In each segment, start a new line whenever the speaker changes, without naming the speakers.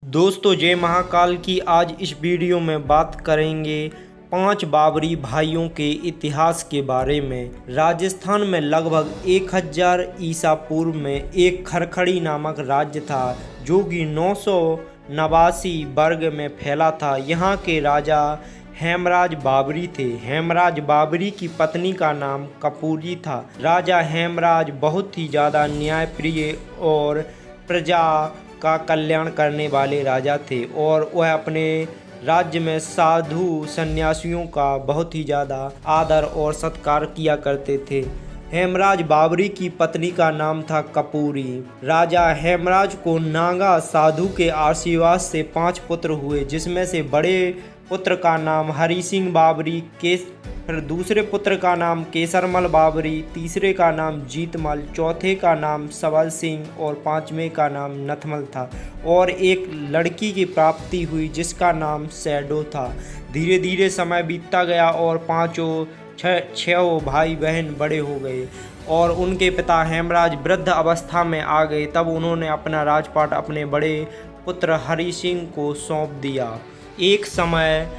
दोस्तों जय महाकाल की आज इस वीडियो में बात करेंगे 5 बाबरी भाइयों के इतिहास के बारे में। राजस्थान में लगभग 1000 ईसा पूर्व में एक खरखड़ी नामक राज्य था जो कि 989 वर्ग में फैला था। यहाँ के राजा हेमराज बाबरी थे। हेमराज बाबरी की पत्नी का नाम कपूरी था। राजा हेमराज बहुत ही ज़्यादा न्यायप्रिय और प्रजा का कल्याण करने वाले राजा थे और वह अपने राज्य में साधु सन्यासियों का बहुत ही ज़्यादा आदर और सत्कार किया करते थे। हेमराज बाबरी की पत्नी का नाम था कपूरी। राजा हेमराज को नागा साधु के आशीर्वाद से 5 पुत्र हुए, जिसमें से बड़े पुत्र का नाम हरि सिंह बाबरी, फिर दूसरे पुत्र का नाम केसरमल बाबरी, तीसरे का नाम जीतमल, चौथे का नाम सबल सिंह और 5वें का नाम नथमल था। और एक लड़की की प्राप्ति हुई जिसका नाम सैडो था। धीरे धीरे समय बीतता गया और छह भाई बहन बड़े हो गए और उनके पिता हेमराज वृद्ध अवस्था में आ गए। तब उन्होंने अपना राजपाट अपने बड़े पुत्र हरि सिंह को सौंप दिया। एक समय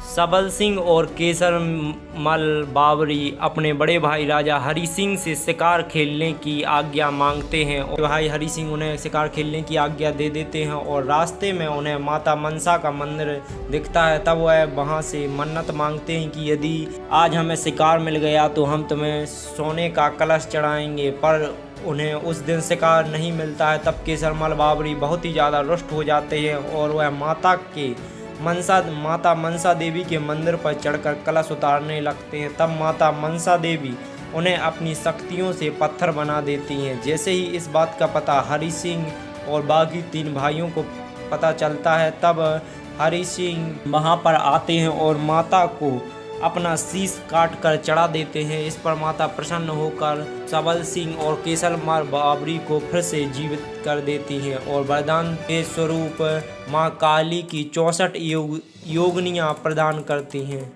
सबल सिंह और केसरमल बाबरी अपने बड़े भाई राजा हरि सिंह से शिकार खेलने की आज्ञा मांगते हैं और भाई हरि सिंह उन्हें शिकार खेलने की आज्ञा दे देते हैं और रास्ते में उन्हें माता मनसा का मंदिर दिखता है। तब वह वहां से मन्नत मांगते हैं कि यदि आज हमें शिकार मिल गया तो हम तुम्हें सोने का कलश चढ़ाएंगे, पर उन्हें उस दिन शिकार नहीं मिलता है। तब केसरमल बाबरी बहुत ही ज़्यादा रुष्ट हो जाते हैं और वह माता मनसा देवी के मंदिर पर चढ़कर कलश उतारने लगते हैं। तब माता मनसा देवी उन्हें अपनी शक्तियों से पत्थर बना देती हैं। जैसे ही इस बात का पता हरि सिंह और बाकी 3 भाइयों को पता चलता है, तब हरि सिंह वहां पर आते हैं और माता को अपना शीश काट कर चढ़ा देते हैं। इस पर माता प्रसन्न होकर सबल सिंह और केसरमल बाबरी को फिर से जीवित कर देती हैं और वरदान के स्वरूप मां काली की 64 योगनियां प्रदान करती हैं।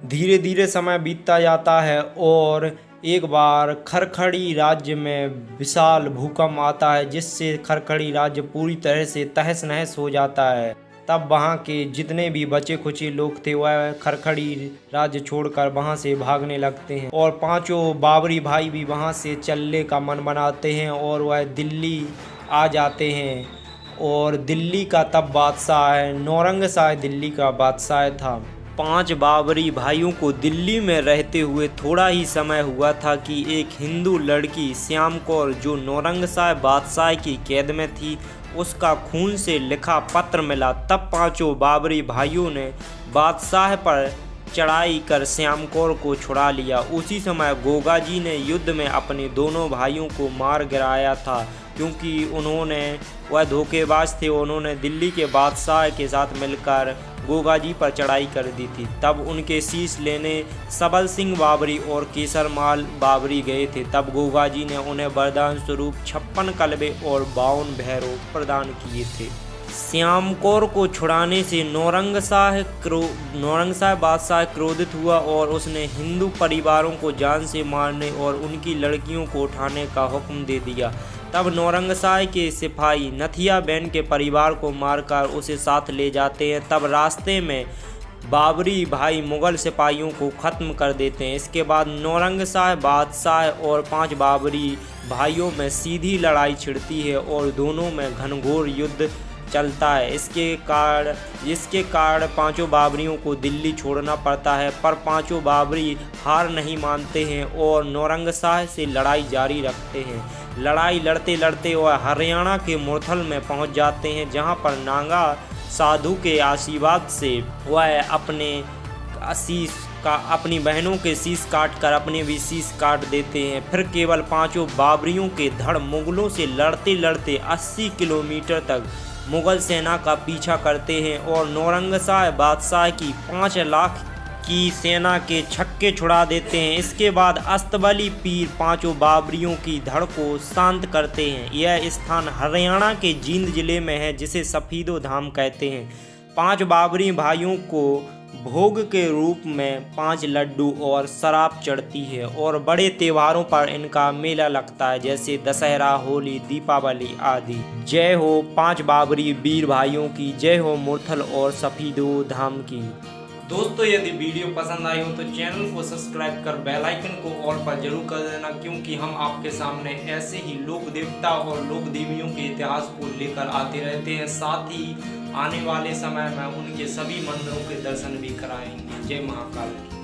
धीरे धीरे समय बीतता जाता है और एक बार खरखड़ी राज्य में विशाल भूकंप आता है, जिससे खरखड़ी राज्य पूरी तरह से तहस नहस हो जाता है। तब वहाँ के जितने भी बचे खुचे लोग थे वह खरखड़ी राज्य छोड़कर वहाँ से भागने लगते हैं और 5 बाबरी भाई भी वहाँ से चलने का मन बनाते हैं और वह दिल्ली आ जाते हैं। और दिल्ली का तब बादशाह है नौरंगशाह, दिल्ली का बादशाह था। 5 बाबरी भाइयों को दिल्ली में रहते हुए थोड़ा ही समय हुआ था कि एक हिंदू लड़की श्याम कौर, जो नौरंगशाह बादशाह की कैद में थी, उसका खून से लिखा पत्र मिला। तब 5 बाबरी भाइयों ने बादशाह पर चढ़ाई कर श्याम कौर को छुड़ा लिया। उसी समय गोगा जी ने युद्ध में अपने दोनों भाइयों को मार गिराया था, क्योंकि वह धोखेबाज थे। उन्होंने दिल्ली के बादशाह के साथ मिलकर गोगा जी पर चढ़ाई कर दी थी। तब उनके शीश लेने सबल सिंह बाबरी और केसरमल बाबरी गए थे। तब गोगा जी ने उन्हें वरदान स्वरूप 56 कलबे और 52 भैरव प्रदान किए थे। श्याम कौर को छुड़ाने से नौरंगशाह बादशाह क्रोधित हुआ और उसने हिंदू परिवारों को जान से मारने और उनकी लड़कियों को उठाने का हुक्म दे दिया। तब नौरंगशाह के सिपाही नथिया बेन के परिवार को मारकर उसे साथ ले जाते हैं। तब रास्ते में बाबरी भाई मुगल सिपाहियों को ख़त्म कर देते हैं। इसके बाद नौरंगशाह बादशाह और 5 बाबरी भाइयों में सीधी लड़ाई छिड़ती है और दोनों में घनघोर युद्ध चलता है। इसके कारण 5 बाबरियों को दिल्ली छोड़ना पड़ता है, पर 5 बाबरी हार नहीं मानते हैं और नौरंगशाह से लड़ाई जारी रखते हैं। लड़ाई लड़ते लड़ते वह हरियाणा के मुरथल में पहुंच जाते हैं, जहां पर नागा साधु के आशीर्वाद से वह अपनी बहनों के शीश काट कर अपने भी शीश काट देते हैं। फिर केवल 5 बाबरियों के धड़ मुगलों से लड़ते लड़ते 80 किलोमीटर तक मुगल सेना का पीछा करते हैं और नौरंगशाह बादशाह की 5 लाख की सेना के छक्के छुड़ा देते हैं। इसके बाद अस्तबली पीर 5 बाबरियों की धड़ को शांत करते हैं। यह स्थान हरियाणा के जींद जिले में है, जिसे सफीदो धाम कहते हैं। 5 बाबरी भाइयों को भोग के रूप में 5 लड्डू और शराब चढ़ती है और बड़े त्योहारों पर इनका मेला लगता है, जैसे दशहरा, होली, दीपावली आदि। जय हो 5 बाबरी वीर भाइयों की, जय हो मुरथल और सफीदो धाम की। दोस्तों, यदि वीडियो पसंद आई हो तो चैनल को सब्सक्राइब कर बेल आइकन को ऑल पर जरूर कर देना, क्योंकि हम आपके सामने ऐसे ही लोक देवता और लोक देवियों के इतिहास को लेकर आते रहते हैं। साथ ही आने वाले समय में उनके सभी मंदिरों के दर्शन भी कराएंगे। जय महाकाल।